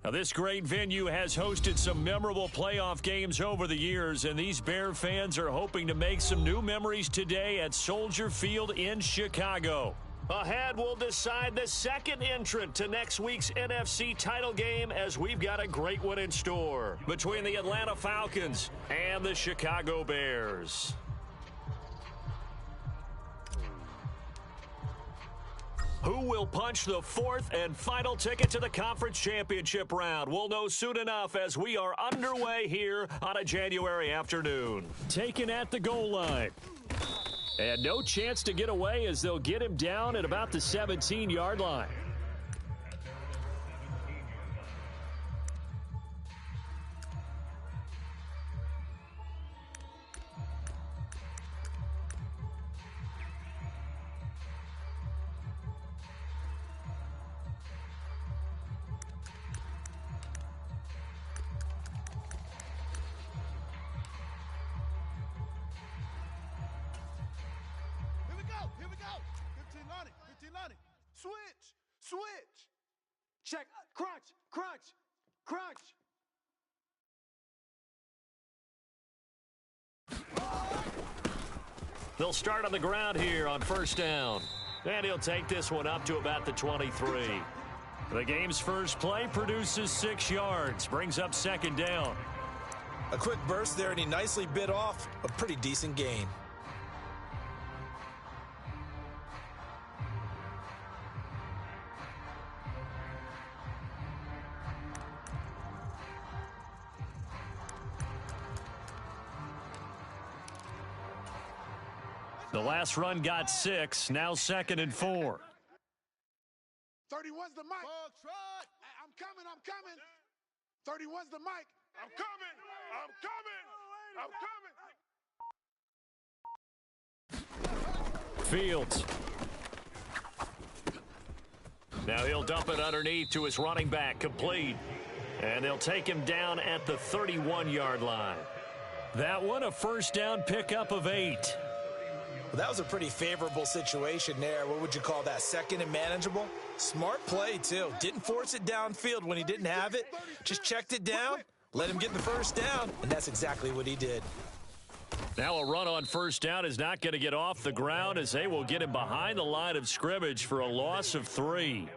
Now, this great venue has hosted some memorable playoff games over the years, and these Bear fans are hoping to make some new memories today at Soldier Field in Chicago. Ahead, we'll decide the second entrant to next week's NFC title game, as we've got a great one in store between the Atlanta Falcons and the Chicago Bears. Who will punch the fourth and final ticket to the conference championship round? We'll know soon enough as we are underway here on a January afternoon. Taken at the goal line. And no chance to get away as they'll get him down at about the 17-yard line. Switch. Check. Crunch. They'll start on the ground here on first down. And he'll take this one up to about the 23. The game's first play produces 6 yards. Brings up second down. A quick burst there, and he nicely bit off a pretty decent gain. The last run got 6, now 2nd and 4. 31's the mic. I'm coming. 31's the mic. I'm coming. Fields. Now he'll dump it underneath to his running back, complete. And they'll take him down at the 31-yard line. That one a first down pickup of 8. Well, that was a pretty favorable situation there. What would you call that? Second and manageable? Smart play, too. Didn't force it downfield when he didn't have it. Just checked it down, let him get the first down, and that's exactly what he did. Now a run on first down is not going to get off the ground, as they will get him behind the line of scrimmage for a loss of 3.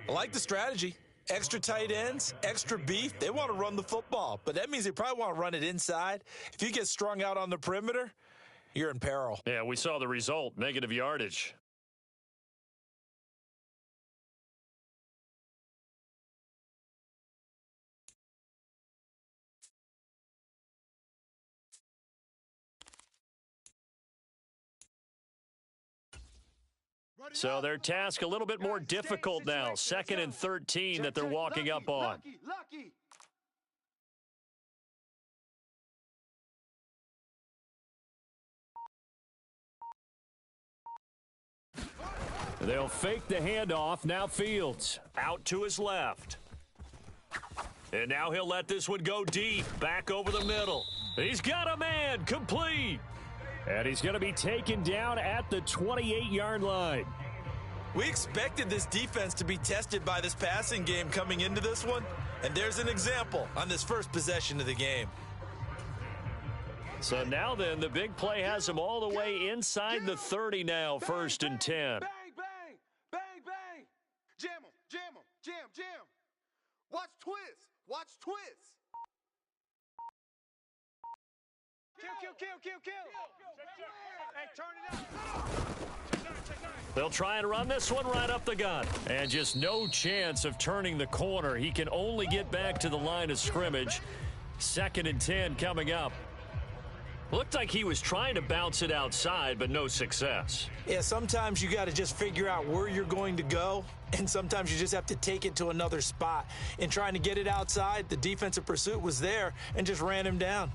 I like the strategy. Extra tight ends, extra beef. They want to run the football, but that means they probably want to run it inside. If you get strung out on the perimeter, you're in peril. Yeah, we saw the result, negative yardage. So their task a little bit more difficult now. 2nd and 13 that they're walking up on. Lucky. They'll fake the handoff. Now Fields out to his left. And now he'll let this one go deep, back over the middle. He's got a man, complete. And he's going to be taken down at the 28-yard line. We expected this defense to be tested by this passing game coming into this one, and there's an example on this first possession of the game. So now then, the big play has him all the way inside the 30 now, 1st and 10. Bang. Jam. Watch twist. Kill. Hey, turn it out. They'll try and run this one right up the gut. And just no chance of turning the corner. He can only get back to the line of scrimmage. 2nd and 10 coming up. Looked like he was trying to bounce it outside, but no success. Yeah, sometimes you got to just figure out where you're going to go, and sometimes you just have to take it to another spot. In trying to get it outside, the defensive pursuit was there and just ran him down.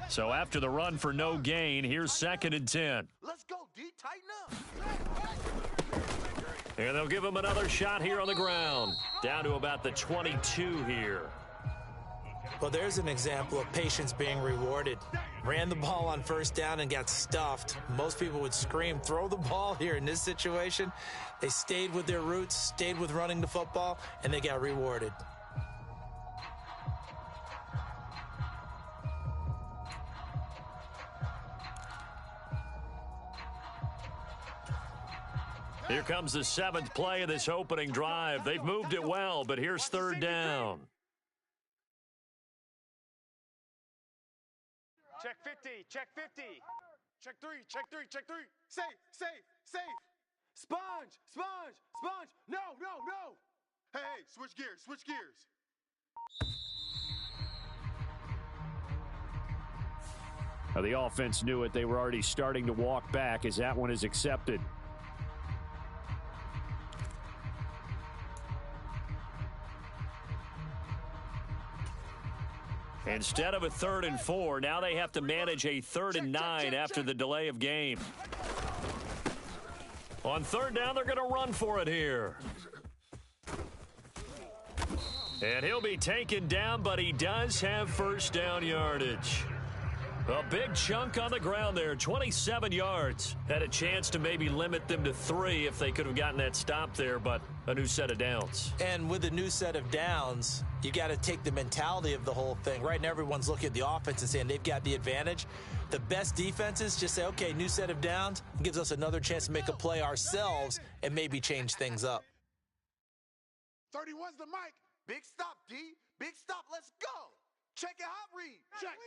So after the run for no gain, here's 2nd and 10. Let's go, D. Tighten up. And they'll give him another shot here on the ground. Down to about the 22 here. Well, there's an example of patience being rewarded. Ran the ball on first down and got stuffed. Most people would scream, throw the ball here. In this situation, they stayed with their roots, stayed with running the football, and they got rewarded. Here comes the 7th play of this opening drive. They've moved it well, but here's 3rd down. Check 50, check 50. Check three, check three, check three. Safe, safe, safe. Sponge, sponge, sponge. No, no, no. Hey, switch gears, switch gears. Now, the offense knew it. They were already starting to walk back as that one is accepted. Instead of a 3rd and 4, now they have to manage a 3rd and 9 after the delay of game. On 3rd down, they're going to run for it here. And he'll be taken down, but he does have 1st down yardage. A big chunk on the ground there, 27 yards. Had a chance to maybe limit them to 3 if they could have gotten that stop there, but a new set of downs. And with a new set of downs, you got to take the mentality of the whole thing. Right now, everyone's looking at the offense and saying they've got the advantage. The best defenses just say, okay, new set of downs, gives us another chance to make a play ourselves and maybe change things up. 31's the mic. Big stop, D. Big stop. Let's go. Check it, hot read. Check.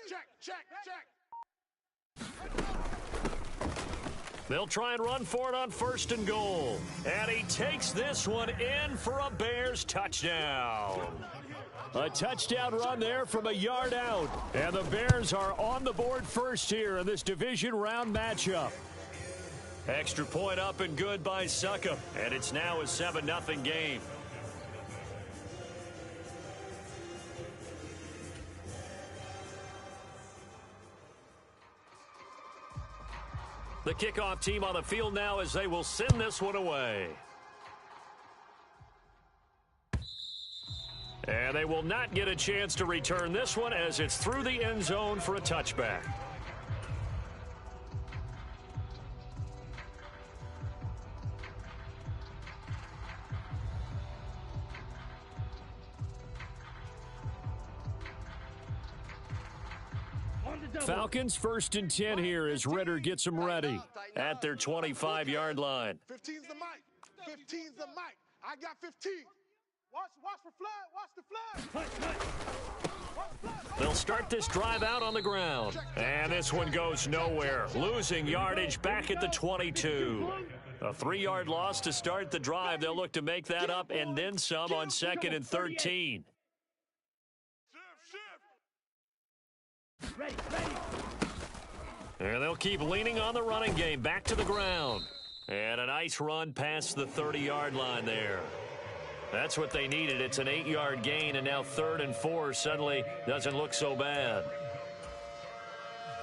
They'll try and run for it on 1st and goal. And he takes this one in for a Bears touchdown. A touchdown run there from a yard out. And the Bears are on the board first here in this division round matchup. Extra point up and good by Suckup. And it's now a 7-0 game. The kickoff team on the field now as they will send this one away. And they will not get a chance to return this one as it's through the end zone for a touchback. Falcons 1st and 10 here as Ritter gets them ready at their 25-yard line. 15's the mic. 15's the mic. I got 15. Watch for flood. Watch the flood. They'll start this drive out on the ground. And this one goes nowhere. Losing yardage back at the 22. A 3-yard loss to start the drive. They'll look to make that up and then some on 2nd and 13. Ready. And they'll keep leaning on the running game. Back to the ground. And a nice run past the 30-yard line there. That's what they needed. It's an 8-yard gain, and now 3rd and 4 suddenly doesn't look so bad.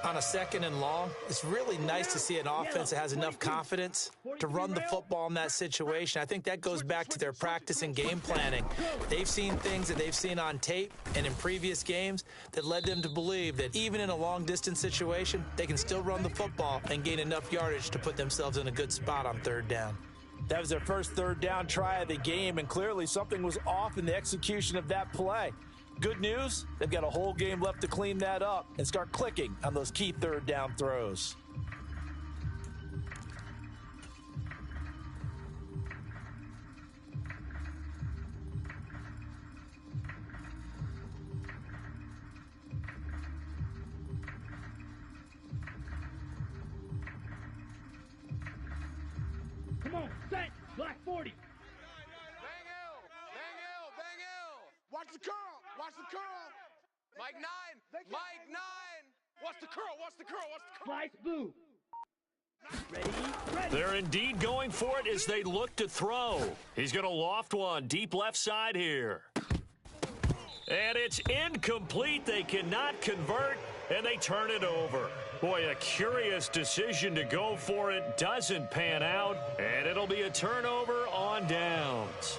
On a 2nd and long, it's really nice to see an offense that has enough confidence to run the football in that situation. I think that goes back to their practice and game planning. They've seen things that they've seen on tape and in previous games that led them to believe that even in a long-distance situation, they can still run the football and gain enough yardage to put themselves in a good spot on 3rd down. That was their first 3rd down try of the game, and clearly something was off in the execution of that play. Good news, they've got a whole game left to clean that up and start clicking on those key 3rd down throws. Come on, set. Black 40. Bang L. Watch the curl. Mike 9. Watch the curl. Slice boo. Ready. They're indeed going for it as they look to throw. He's going to loft one deep left side here. And it's incomplete. They cannot convert, and they turn it over. Boy, a curious decision to go for it. Doesn't pan out, and it'll be a turnover on downs.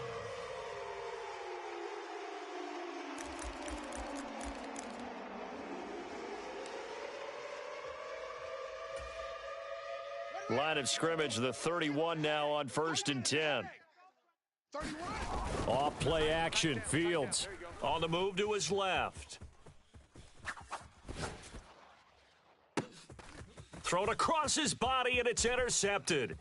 Line of scrimmage, the 31 now on 1st and 10. Off play action. Fields on the move to his left. Thrown across his body, and it's intercepted.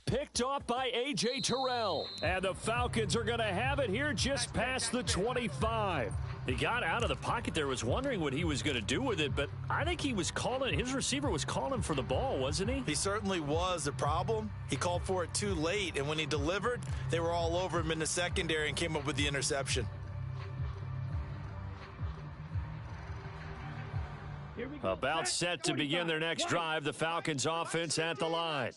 Picked off by A.J. Terrell. And the Falcons are going to have it here just past the 25. He got out of the pocket there, was wondering what he was going to do with it, but I think he was calling, his receiver was calling for the ball, wasn't he? He certainly was. The problem, he called for it too late, and when he delivered, they were all over him in the secondary and came up with the interception. About set to begin their next drive, the Falcons offense at the line.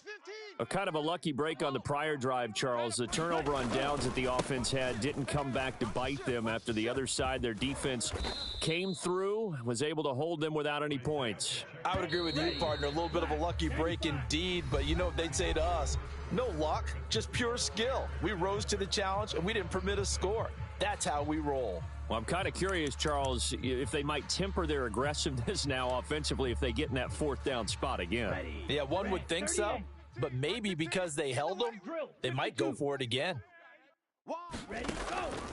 A kind of a lucky break on the prior drive, Charles. The turnover on downs that the offense had didn't come back to bite them after the other side. Their defense came through, was able to hold them without any points. I would agree with you, partner. A little bit of a lucky break indeed, but you know what they'd say to us? No luck, just pure skill. We rose to the challenge, and we didn't permit a score. That's how we roll. Well, I'm kind of curious, Charles, if they might temper their aggressiveness now offensively if they get in that fourth down spot again. Yeah, one would think so. But maybe because they held them, they might go for it again.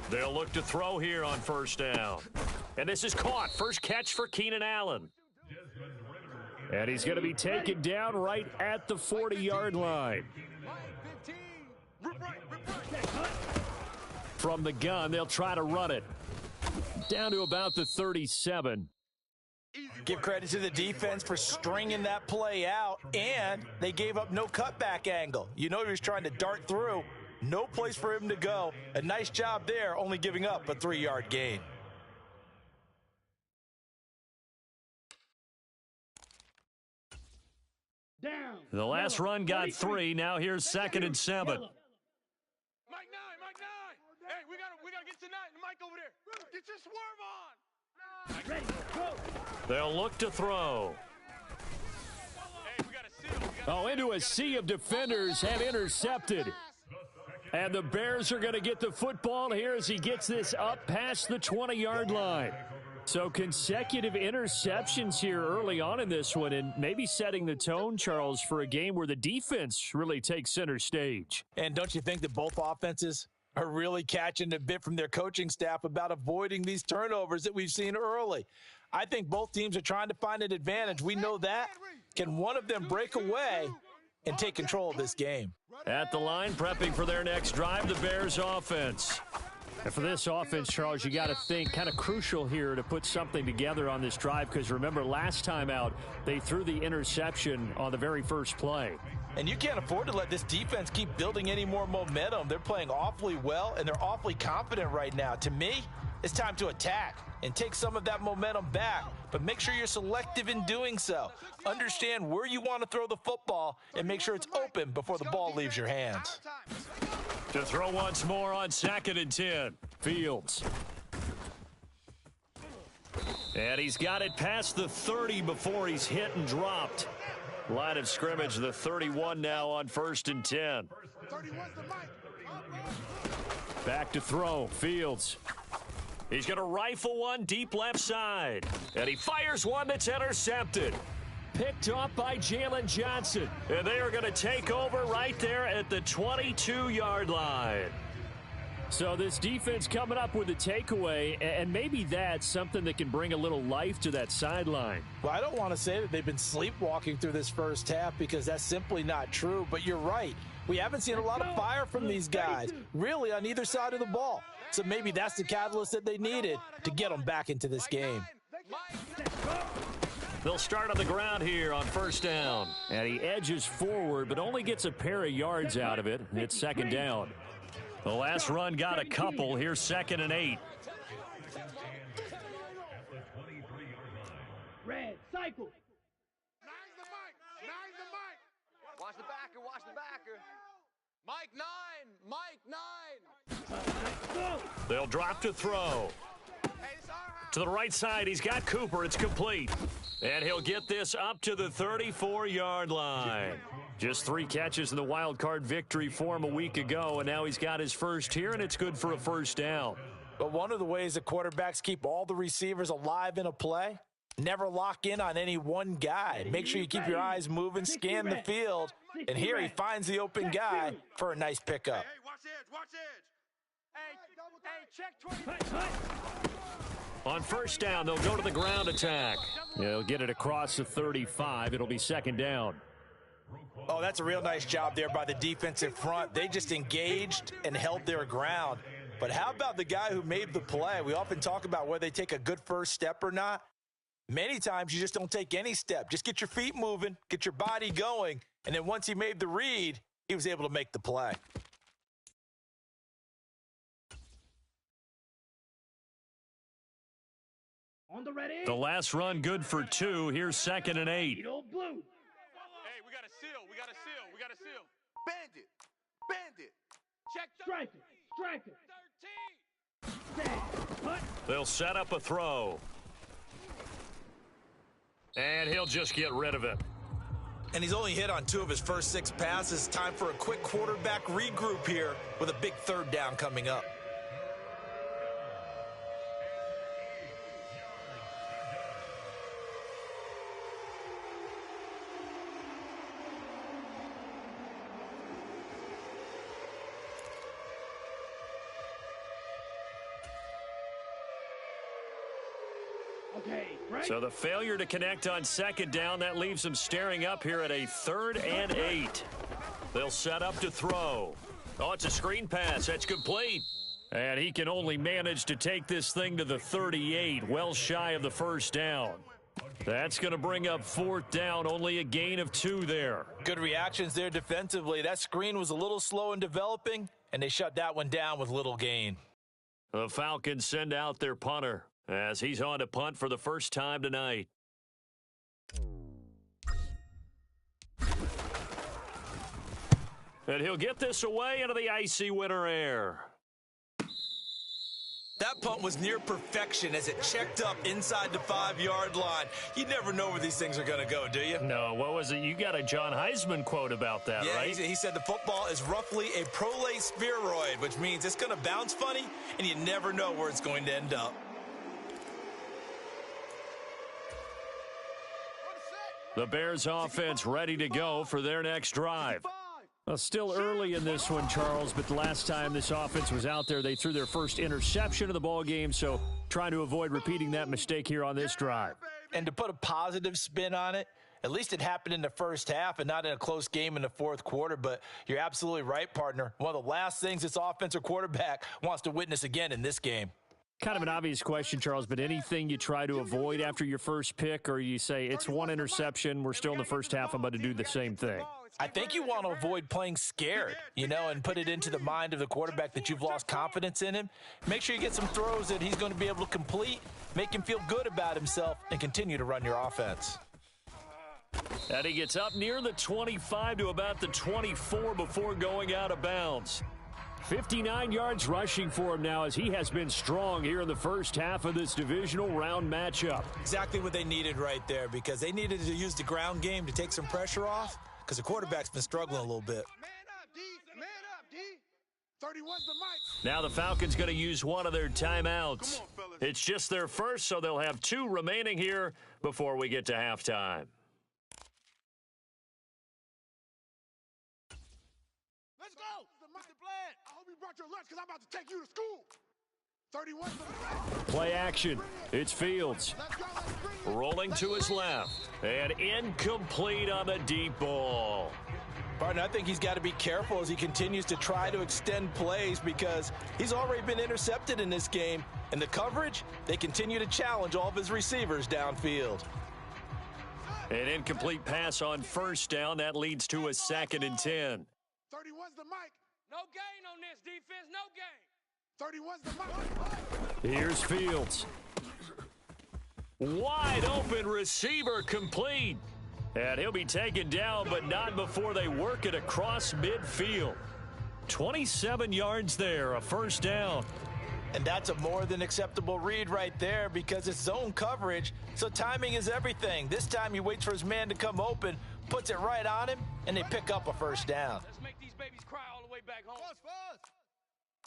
They'll look to throw here on first down. And this is caught. First catch for Keenan Allen. And he's going to be taken down right at the 40-yard line. From the gun, they'll try to run it. Down to about the 37. Give credit to the defense for stringing that play out, and they gave up no cutback angle. You know he was trying to dart through. No place for him to go. A nice job there, only giving up a 3-yard gain. Down. The last run got 3. Now here's 2nd and 7. Mike 9. Hey, we gotta get tonight. Mike over there. Get your swerve on. Ready, go. They'll look to throw. Hey, we gotta seal. Into a sea of defenders have intercepted. And the Bears are going to get the football here as he gets this up past the 20-yard line. So consecutive interceptions here early on in this one, and maybe setting the tone, Charles, for a game where the defense really takes center stage. And don't you think that both offenses are really catching a bit from their coaching staff about avoiding these turnovers that we've seen early? I think both teams are trying to find an advantage. We know that. Can one of them break away and take control of this game? At the line, prepping for their next drive, the Bears offense. And for this offense, Charles, you got to think kind of crucial here to put something together on this drive, because remember last time out, they threw the interception on the very first play. And you can't afford to let this defense keep building any more momentum. They're playing awfully well, and they're awfully confident right now. To me, it's time to attack and take some of that momentum back, but make sure you're selective in doing so. Understand where you want to throw the football and make sure it's open before the ball leaves your hands. To throw once more on 2nd and 10. Fields. And he's got it past the 30 before he's hit and dropped. Line of scrimmage, the 31 now on 1st and 10. Back to throw. Fields. He's going to rifle one deep left side. And he fires one that's intercepted. Picked off by Jalen Johnson. And they are going to take over right there at the 22-yard line. So this defense coming up with a takeaway, and maybe that's something that can bring a little life to that sideline. Well, I don't want to say that they've been sleepwalking through this first half, because that's simply not true. But you're right. We haven't seen a lot of fire from these guys, really, on either side of the ball. So maybe that's the catalyst that they needed to get them back into this game. They'll start on the ground here on first down. And he edges forward, but only gets a pair of yards out of it. It's 2nd down. The last run got a couple. Here's 2nd and 8. Red, cycle. Nine's the mic. Watch the backer, watch the backer. Mike 9. They'll drop to throw. To the right side, he's got Cooper. It's complete. And he'll get this up to the 34-yard line. Just 3 catches in the wild card victory for him a week ago, and now he's got his first here, and it's good for a first down. But one of the ways that quarterbacks keep all the receivers alive in a play, never lock in on any one guy. Make sure you keep your eyes moving, scan the field, and here he finds the open guy for a nice pickup. Hey, watch edge. Hey, check 20. On first down, they'll go to the ground attack. They'll get it across the 35. It'll be 2nd down. Oh, that's a real nice job there by the defensive front. They just engaged and held their ground. But how about the guy who made the play? We often talk about whether they take a good first step or not. Many times you just don't take any step. Just get your feet moving, get your body going, and then once he made the read, he was able to make the play. On the ready. The last run good for 2. Here's 2nd and 8. Blue. Hey, we got a seal. We got a seal. We got a seal. Bandit. Bandit. Check. Striker. 13. Stand. Punt. They'll set up a throw. And he'll just get rid of it. And he's only hit on 2 of his first 6 passes. Time for a quick quarterback regroup here with a big 3rd down coming up. Okay, right. So the failure to connect on 2nd down, that leaves them staring up here at a 3rd and 8. They'll set up to throw. Oh, it's a screen pass. That's complete. And he can only manage to take this thing to the 38, well shy of the 1st down. That's going to bring up 4th down, only a gain of 2 there. Good reactions there defensively. That screen was a little slow in developing, and they shut that one down with little gain. The Falcons send out their punter as he's on to punt for the first time tonight. And he'll get this away into the icy winter air. That punt was near perfection as it checked up inside the 5-yard line. You never know where these things are going to go, do you? No, what was it? You got a John Heisman quote about that, yeah, right? He said the football is roughly a prolate spheroid, which means it's going to bounce funny, and you never know where it's going to end up. The Bears offense ready to go for their next drive. Well, still early in this one, Charles, but the last time this offense was out there, they threw their first interception of the ball game, so trying to avoid repeating that mistake here on this drive. And to put a positive spin on it, at least it happened in the first half and not in a close game in the 4th quarter, but you're absolutely right, partner. One of the last things this offensive quarterback wants to witness again in this game. Kind of an obvious question, Charles, but anything you try to avoid after your first pick, or you say it's one interception, we're still in the first half, I'm about to do the same thing? I think you want to avoid playing scared, and put it into the mind of the quarterback that you've lost confidence in him. Make sure you get some throws that he's going to be able to complete, make him feel good about himself, and continue to run your offense. And he gets up near the 25 to about the 24 before going out of bounds. 59 yards rushing for him now as he has been strong here in the first half of this divisional round matchup. Exactly what they needed right there, because they needed to use the ground game to take some pressure off, because the quarterback's been struggling a little bit. Man up, D. 31's the mic. Now the Falcons going to use one of their timeouts. It's just their first, so they'll have 2 remaining here before we get to halftime. Let's go. Mr. Bland, I hope you brought your lunch because I'm about to take you to school. 31's the mic. Play action. It's Fields. Rolling to his left. And incomplete on the deep ball. Partner, I think he's got to be careful as he continues to try to extend plays because he's already been intercepted in this game. And the coverage, they continue to challenge all of his receivers downfield. An incomplete pass on 1st down. That leads to a 2nd and 10. 31's the mic. No gain on this defense. No gain. 31's the mic. Here's Fields. Wide open receiver complete. And he'll be taken down, but not before they work it across midfield. 27 yards there, a 1st down. And that's a more than acceptable read right there because it's zone coverage, so timing is everything. This time he waits for his man to come open, puts it right on him, and they pick up a 1st down. Let's make these babies cry all the way back home.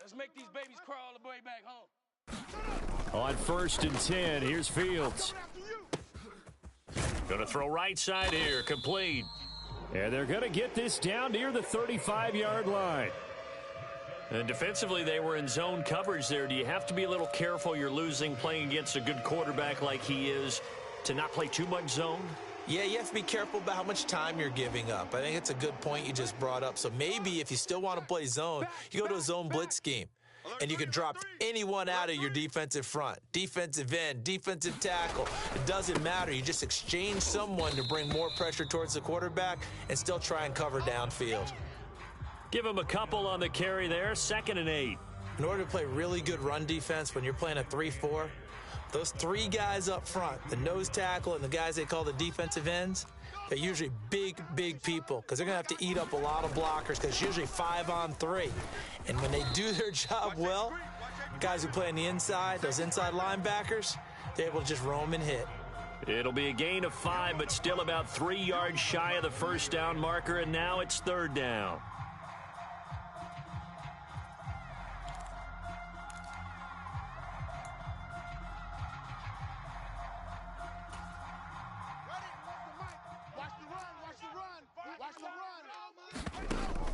Let's make these babies cry all the way back home. On 1st and 10, here's Fields. Going to throw right side here, complete. And they're going to get this down near the 35-yard line. And defensively, they were in zone coverage there. Do you have to be a little careful? You're losing playing against a good quarterback like he is to not play too much zone? Yeah, you have to be careful about how much time you're giving up. I think it's a good point you just brought up. So maybe if you still want to play zone, you go to a zone blitz scheme. And you can drop anyone out of your defensive front. Defensive end, defensive tackle. It doesn't matter. You just exchange someone to bring more pressure towards the quarterback and still try and cover downfield. Give him a couple on the carry there, 2nd and 8. In order to play really good run defense when you're playing a 3-4, those 3 guys up front, the nose tackle and the guys they call the defensive ends, they're usually big people because they're going to have to eat up a lot of blockers because it's usually 5-on-3. And when they do their job well, guys who play on the inside, those inside linebackers, they're able to just roam and hit. It'll be a gain of 5, but still about 3 yards shy of the first down marker, and now it's 3rd down.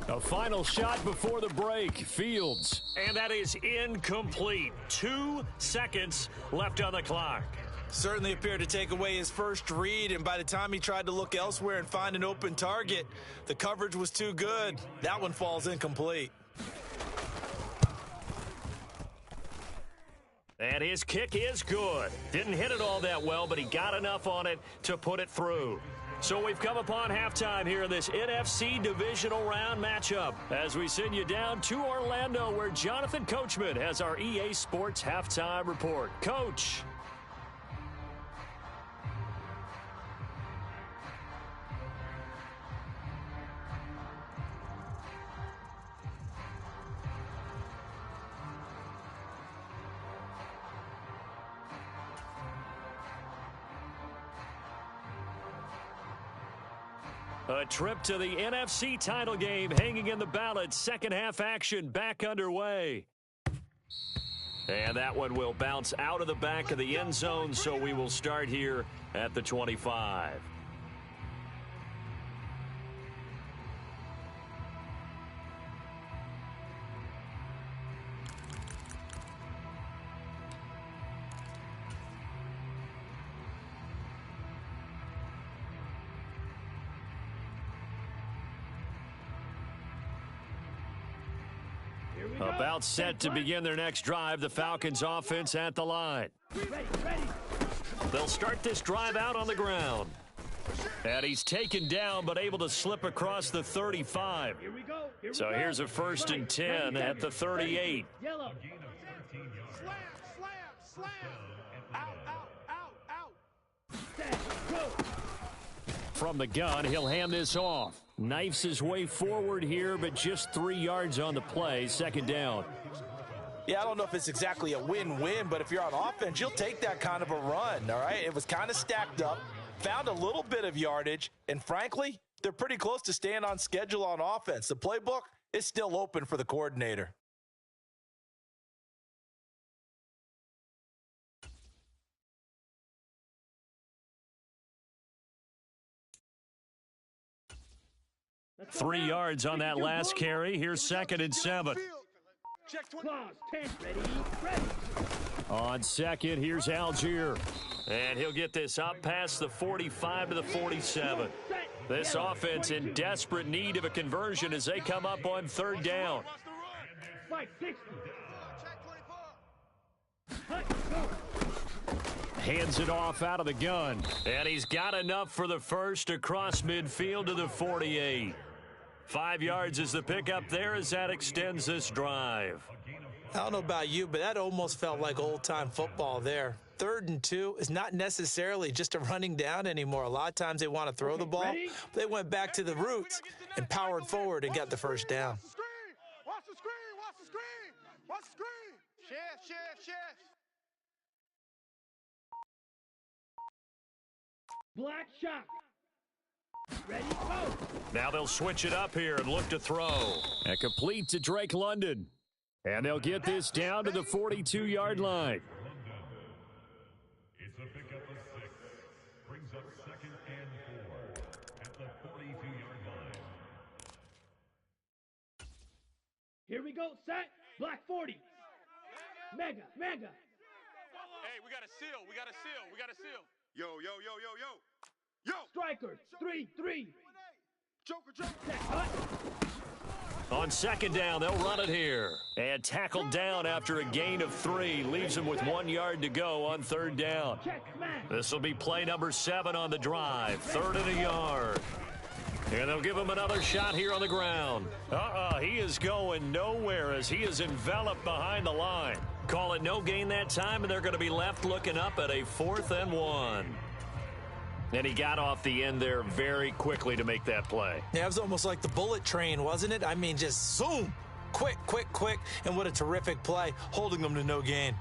A final shot before the break. Fields. And that is incomplete. 2 seconds left on the clock. Certainly appeared to take away his first read, and by the time he tried to look elsewhere and find an open target, the coverage was too good. That one falls incomplete. And his kick is good. Didn't hit it all that well, but he got enough on it to put it through. So we've come upon halftime here in this NFC divisional round matchup as we send you down to Orlando where Jonathan Coachman has our EA Sports halftime report. Coach. A trip to the NFC title game hanging in the balance. Second half action back underway. And that one will bounce out of the back of the end zone, so we will start here at the 25. About set to begin their next drive, the Falcons offense at the line. They'll start this drive out on the ground. And he's taken down but able to slip across the 35. So here's a 1st and 10 at the 38. Slam, slam. Out. From the gun, he'll hand this off. Knifes his way forward here, but just 3 yards on the play. 2nd down. Yeah, I don't know if it's exactly a win-win, but if you're on offense, you'll take that kind of a run, all right? It was kind of stacked up, found a little bit of yardage, and frankly, they're pretty close to staying on schedule on offense. The playbook is still open for the coordinator. That's 3 yards on that last carry. Here's 2nd and 7. Claws, 10, ready. On 2nd, here's Algier. And he'll get this up past the 45 to the 47. This offense in desperate need of a conversion as they come up on 3rd down. 560. Hands it off out of the gun. And he's got enough for the first across midfield to the 48. 5 yards is the pickup there as that extends this drive. I don't know about you, but that almost felt like old-time football there. 3rd and 2 is not necessarily just a running down anymore. A lot of times they want to throw the ball. They went back to the roots and powered forward and got the first down. Watch the screen. Chef. Black shot. Ready, go. Now they'll switch it up here and look to throw. And complete to Drake London. And they'll get this down to the 42-yard line. It's a pickup of 6. Brings up 2nd and 4 at the 42-yard line. Here we go, set. Black 40. Mega. Hey, we got a seal. Yo. Yo. Strikers, 3-3. Joker, Joker. Set, hut. On second down, they'll run it here. And tackled down after a gain of 3. Leaves him with 1 yard to go on third down. Check, smash. This will be play number 7 on the drive. 3rd and a yard. And they'll give him another shot here on the ground. He is going nowhere as he is enveloped behind the line. Call it no gain that time, and they're going to be left looking up at a 4th and 1. And he got off the end there very quickly to make that play. Yeah, it was almost like the bullet train, wasn't it? I mean, just zoom. Quick, quick, quick. And what a terrific play, holding them to no gain.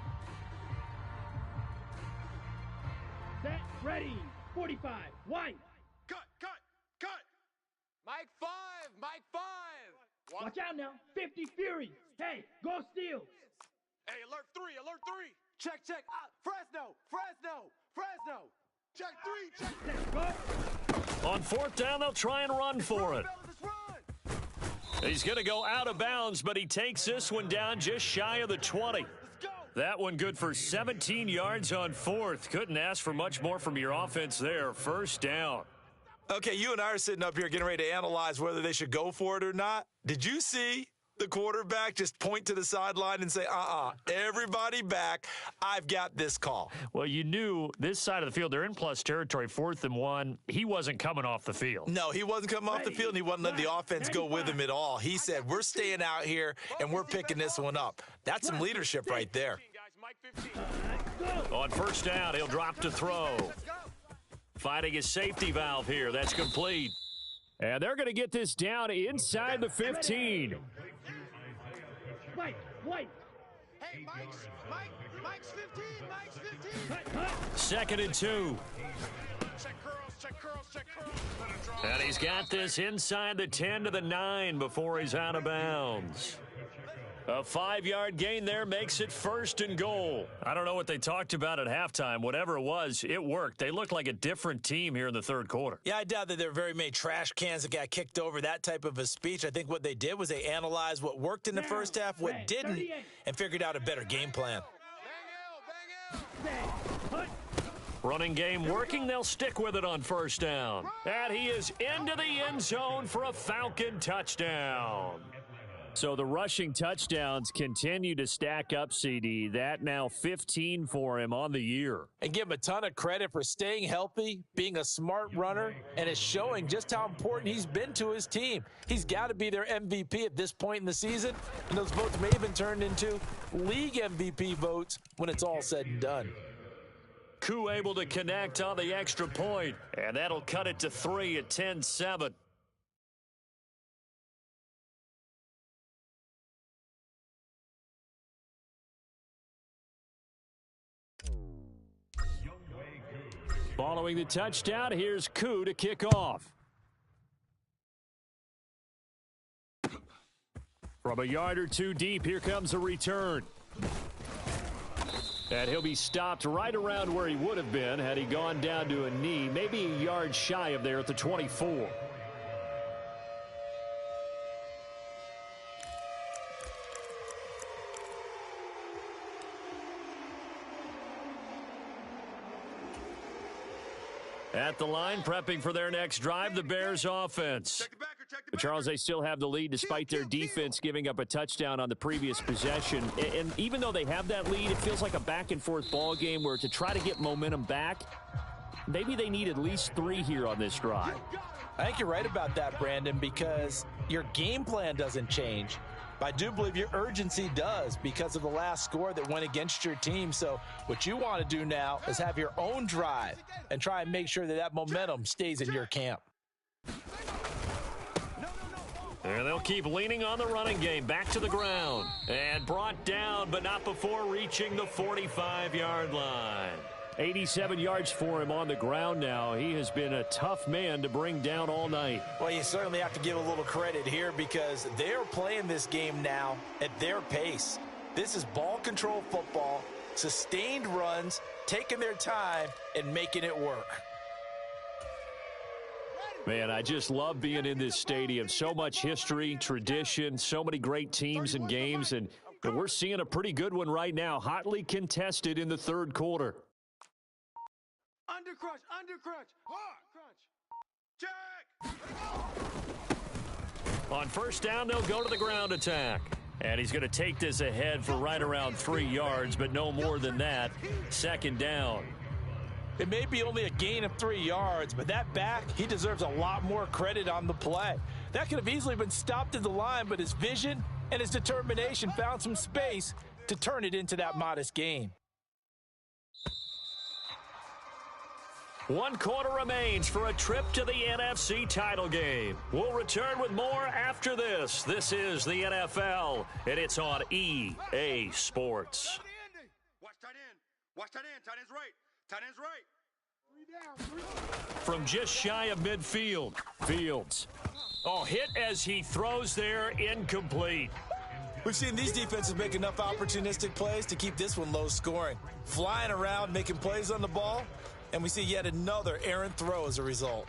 Set, ready. 45. White. Cut. Mike 5. Mike 5. Watch out now. 50 Fury. Hey, go steal. Hey, alert 3. Check. Fresno. Check 3, check. Set, go. On 4th down, they'll try and run for it. He's going to go out of bounds, but he takes this one down just shy of the 20. That one good for 17 yards on 4th. Couldn't ask for much more from your offense there. 1st down. Okay, you and I are sitting up here getting ready to analyze whether they should go for it or not. Did you see the quarterback just point to the sideline and say, everybody back, I've got this call? Well, you knew this side of the field, they're in plus territory, 4th and 1. He wasn't coming off the field. No, he wasn't coming off the field, and he wasn't letting the offense go with him at all. He said, we're staying out here, and we're picking this one up. That's some leadership right there. On 1st down, he'll drop to throw. Finding his safety valve here. That's complete. And they're going to get this down inside the 15. White. Hey, Mike's 15. 2nd and 2. Check curls. And he's got this inside the 10 to the 9 before he's out of bounds. A 5-yard gain there makes it 1st and goal. I don't know what they talked about at halftime. Whatever it was, it worked. They looked like a different team here in the 3rd quarter. Yeah, I doubt that there were very many trash cans that got kicked over, that type of a speech. I think what they did was they analyzed what worked in the first half, what didn't, and figured out a better game plan. Running game working. They'll stick with it on 1st down. And he is into the end zone for a Falcon touchdown. So the rushing touchdowns continue to stack up, CD. That now 15 for him on the year. And give him a ton of credit for staying healthy, being a smart runner, and it's showing just how important he's been to his team. He's got to be their MVP at this point in the season, and those votes may have been turned into league MVP votes when it's all said and done. Koo able to connect on the extra point, and that'll cut it to 3 at 10-7. Following the touchdown, here's Koo to kick off. From a yard or two deep, here comes a return. And he'll be stopped right around where he would have been had he gone down to a knee, maybe a yard shy of there at the 24. At the line, prepping for their next drive, the Bears offense. But Charles, they still have the lead despite their defense giving up a touchdown on the previous possession. And even though they have that lead, it feels like a back-and-forth ball game where to try to get momentum back, maybe they need at least 3 here on this drive. I think you're right about that, Brandon, because your game plan doesn't change. But I do believe your urgency does because of the last score that went against your team. So what you want to do now is have your own drive and try and make sure that that momentum stays in your camp. And they'll keep leaning on the running game. Back to the ground. And brought down, but not before reaching the 45-yard line. 87 yards for him on the ground now. He has been a tough man to bring down all night. Well, you certainly have to give a little credit here because they're playing this game now at their pace. This is ball control football, sustained runs, taking their time, and making it work. Man, I just love being in this stadium. So much history, tradition, so many great teams and games, and we're seeing a pretty good one right now, hotly contested in the third quarter. Under Under crunch. Hard. Check. On first down, they'll go to the ground attack. And he's going to take this ahead for right around 3 yards, but no more than that. Second down. It may be only a gain of 3 yards, but that back, he deserves a lot more credit on the play. That could have easily been stopped at the line, but his vision and his determination found some space to turn it into that modest gain. 1 quarter remains for a trip to the NFC title game. We'll return with more after this. This is the NFL, and it's on EA Sports. Watch tight end. Watch tight end. Tight end's right. Tight end's right. From just shy of midfield, Fields. Oh, hit as he throws there, incomplete. We've seen these defenses make enough opportunistic plays to keep this one low scoring. Flying around, making plays on the ball, and we see yet another errant throw as a result.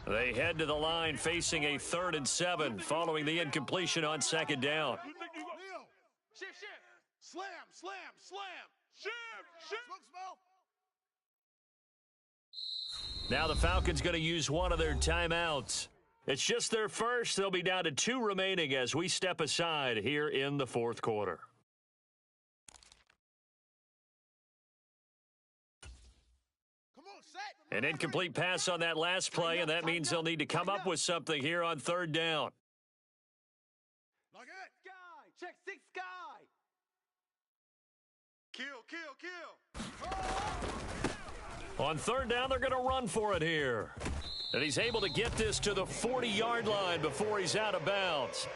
They head to the line facing a 3rd and 7 following the incompletion on second down. Shift. Slam. Shift. Now the Falcons going to use one of their timeouts. It's just their first. They'll be down to 2 remaining as we step aside here in the 4th quarter. An incomplete pass on that last play, and that means they'll need to come up with something here on 3rd down. Check 6 guy. Kill. On 3rd down, they're going to run for it here. And he's able to get this to the 40-yard line before he's out of bounds.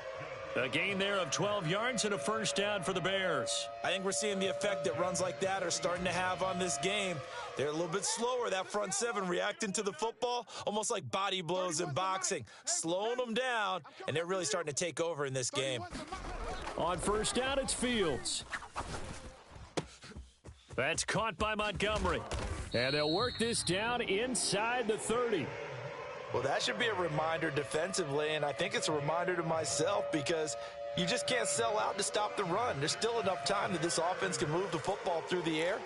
A gain there of 12 yards and a first down for the Bears. I think we're seeing the effect that runs like that are starting to have on this game. They're a little bit slower, that front 7 reacting to the football, almost like body blows in boxing, slowing them down, and they're really starting to take over in this game. On first down, it's Fields. That's caught by Montgomery. And they'll work this down inside the 30. Well, that should be a reminder defensively, and I think it's a reminder to myself because you just can't sell out to stop the run. There's still enough time that this offense can move the football through the air,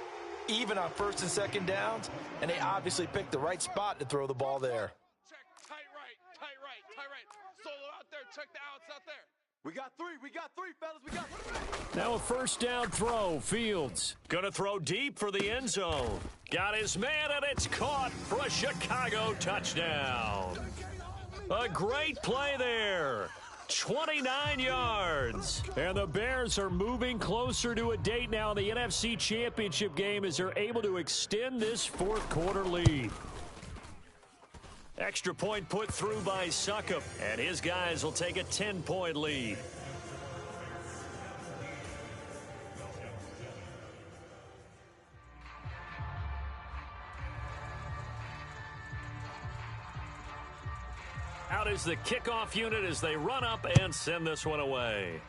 even on 1st and 2nd downs, and they obviously picked the right spot to throw the ball there. Check. Tight right. Solo out there. Check the outs out there. We got three, fellas. We got 3. Now a first down throw. Fields going to throw deep for the end zone. Got his man, and it's caught for a Chicago touchdown. A great play there. 29 yards. And the Bears are moving closer to a date now in the NFC Championship game as they're able to extend this 4th quarter lead. Extra point put through by Succop, and his guys will take a 10-point lead. Out is the kickoff unit as they run up and send this one away.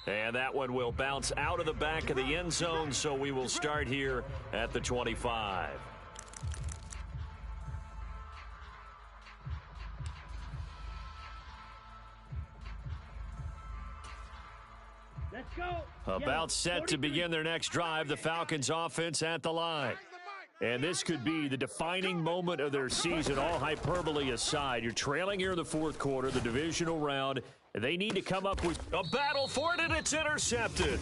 And that one will bounce out of the back of the end zone, so we will start here at the 25. Let's go. About set to begin their next drive, the Falcons offense at the line. And this could be the defining moment of their season, all hyperbole aside. You're trailing here in the 4th quarter, the divisional round. They need to come up with a battle for it, and it's intercepted.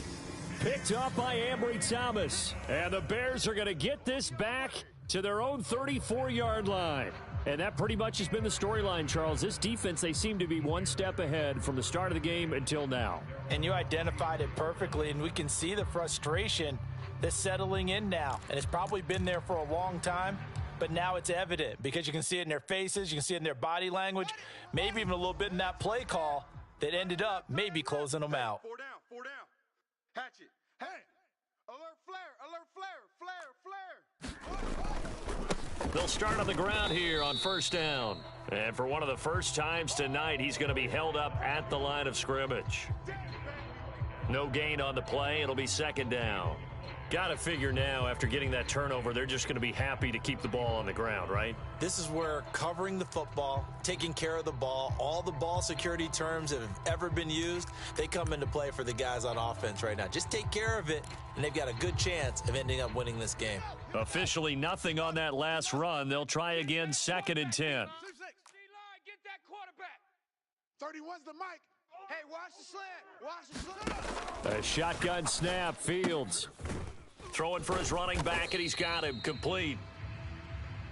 Picked up by Ambry Thomas. And the Bears are going to get this back to their own 34-yard line. And that pretty much has been the storyline, Charles. This defense, they seem to be one step ahead from the start of the game until now. And you identified it perfectly, and we can see the frustration that's settling in now. And it's probably been there for a long time, but now it's evident because you can see it in their faces, you can see it in their body language, maybe even a little bit in that play call that ended up maybe closing them out. 4 down. Hatchet. Hey, alert flare. They'll start on the ground here on first down. And for one of the first times tonight, he's going to be held up at the line of scrimmage. No gain on the play. It'll be second down. Got to figure now, after getting that turnover, they're just going to be happy to keep the ball on the ground, right? This is where covering the football, taking care of the ball, all the ball security terms that have ever been used, they come into play for the guys on offense right now. Just take care of it, and they've got a good chance of ending up winning this game. Officially nothing on that last run. They'll try again, 2nd and 10. D-line, get that quarterback. 31's the mic. Hey, watch the slant. Watch the slant. A shotgun snap, Fields. Throwing for his running back, and he's got him complete.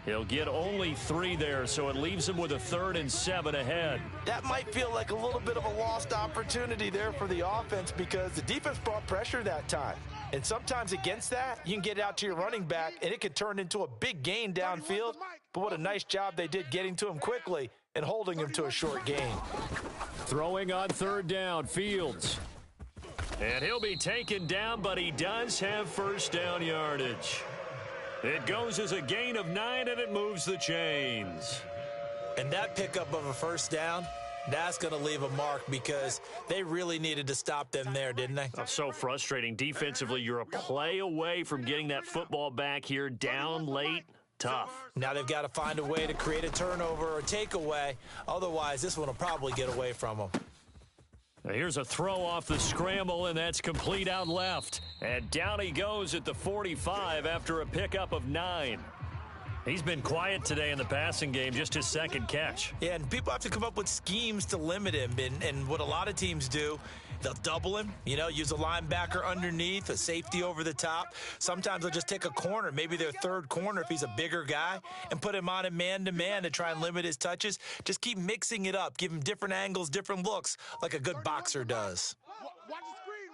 He'll get only 3 there, so it leaves him with a 3rd and 7 ahead. That might feel like a little bit of a lost opportunity there for the offense because the defense brought pressure that time. And sometimes against that, you can get out to your running back, and it could turn into a big gain downfield. But what a nice job they did getting to him quickly and holding him to a short gain. Throwing on 3rd down, Fields. And he'll be taken down, but he does have first down yardage. It goes as a gain of 9, and it moves the chains. And that pickup of a first down, that's going to leave a mark because they really needed to stop them there, didn't they? Oh, so frustrating. Defensively, you're a play away from getting that football back here, down late. Tough. Now they've got to find a way to create a turnover or takeaway. Otherwise, this one will probably get away from them. Now here's a throw off the scramble, and that's complete out left. And down he goes at the 45 after a pickup of 9. He's been quiet today in the passing game, just his 2nd catch. Yeah, and people have to come up with schemes to limit him. And what a lot of teams do, they'll double him, use a linebacker underneath, a safety over the top. Sometimes they'll just take a corner, maybe their 3rd corner if he's a bigger guy, and put him on a man-to-man to try and limit his touches. Just keep mixing it up. Give him different angles, different looks, like a good boxer does. Watch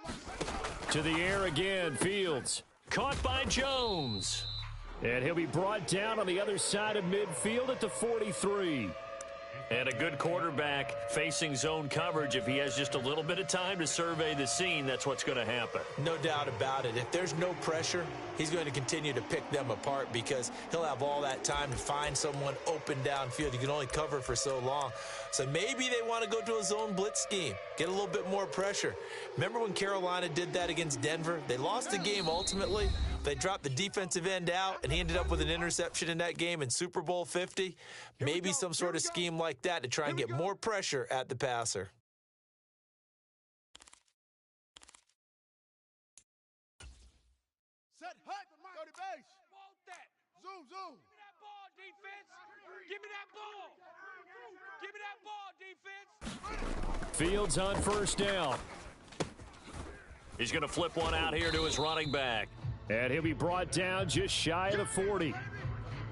the screen. To the air again, Fields. Caught by Jones. And he'll be brought down on the other side of midfield at the 43. And a good quarterback facing zone coverage. If he has just a little bit of time to survey the scene, that's what's going to happen. No doubt about it. If there's no pressure, he's going to continue to pick them apart because he'll have all that time to find someone open downfield. You can only cover for so long. So maybe they want to go to a zone blitz scheme, get a little bit more pressure. Remember when Carolina did that against Denver? They lost the game ultimately. They dropped the defensive end out, and he ended up with an interception in that game in Super Bowl 50. Maybe some sort of scheme like that to try and get more pressure at the passer. Set hut. Go to base. Want that. Zoom, zoom. Give me that ball, defense. Give me that ball. Give me that ball, defense. Fields on 1st down. He's going to flip one out here to his running back. And he'll be brought down just shy of the 40.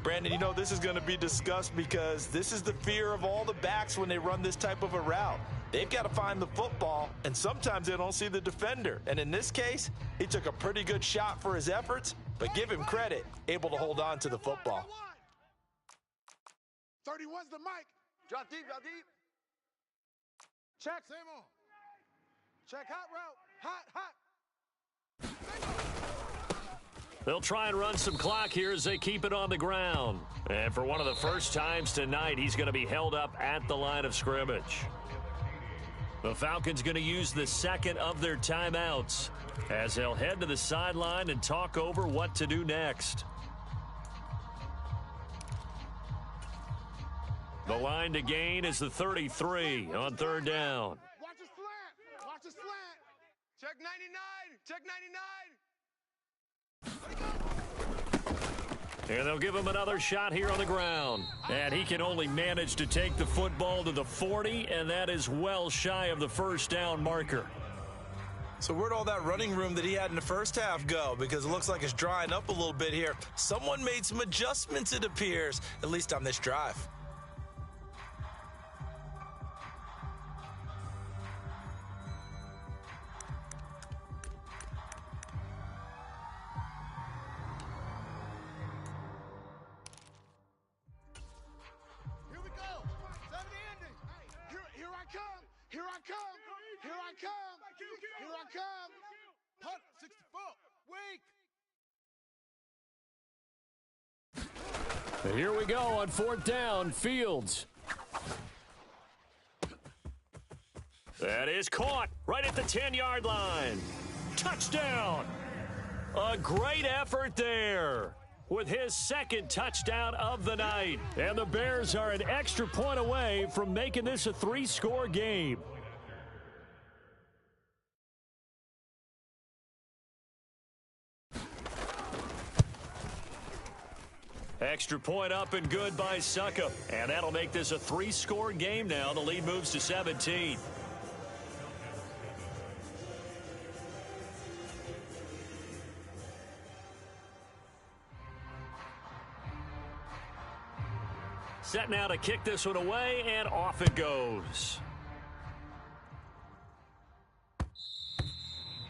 Brandon, this is going to be discussed because this is the fear of all the backs when they run this type of a route. They've got to find the football, and sometimes they don't see the defender. And in this case, he took a pretty good shot for his efforts, but give him credit, able to hold on to the football. 31's the mic. Drop deep, drop deep. Check. Same on. Check hot route. Hot. They'll try and run some clock here as they keep it on the ground. And for one of the first times tonight, he's going to be held up at the line of scrimmage. The Falcons going to use the 2nd of their timeouts as they'll head to the sideline and talk over what to do next. The line to gain is the 33 on 3rd down. Watch the slant. Watch the slant. Check 99. Check 99. And they'll give him another shot here on the ground. And he can only manage to take the football to the 40, and that is well shy of the first down marker. So where'd all that running room that he had in the first half go? Because it looks like it's drying up a little bit here. Someone made some adjustments, it appears, at least on this drive. Here we go. 70 ending. Here I come. Here I come. Here I come. Here I come. Punt 64. Weak. And here we go on 4th down. Fields. That is caught right at the 10-yard line. Touchdown. A great effort there with his second touchdown of the night. And the Bears are an extra point away from making this a 3-score game. Extra point up and good by Suckup. And that'll make this a 3-score game now. The lead moves to 17. Set now to kick this one away, and off it goes.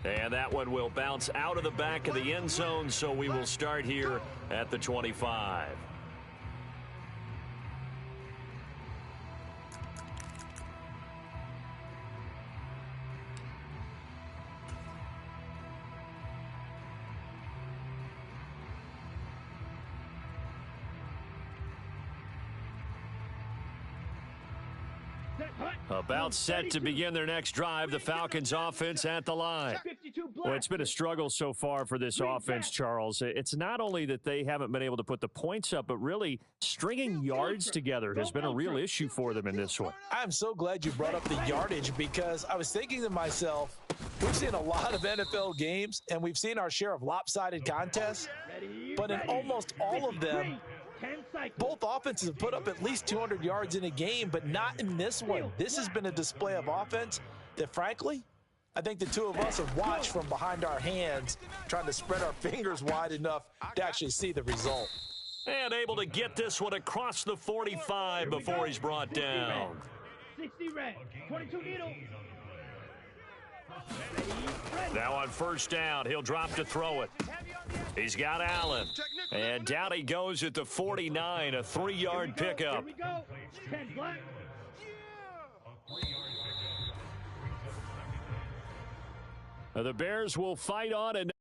And that one will bounce out of the back of the end zone, so we will start here at the 25. About set to begin their next drive, the Falcons offense at the line. Well, it's been a struggle so far for this offense, Charles. It's not only that they haven't been able to put the points up, but really stringing yards together has been a real issue for them in this one. I'm so glad you brought up the yardage because I was thinking to myself, we've seen a lot of NFL games, and we've seen our share of lopsided contests, but in almost all of them, both offenses have put up at least 200 yards in a game, but not in this one. This has been a display of offense that, frankly, I think the two of us have watched from behind our hands, trying to spread our fingers wide enough to actually see the result. And able to get this one across the 45 before he's brought down. 60 red, 22 needle. Now on first down, he'll drop to throw it. He's got Allen. And down he goes at the 49, a 3-yard pickup. Here we go. 10 black. The Bears will fight on and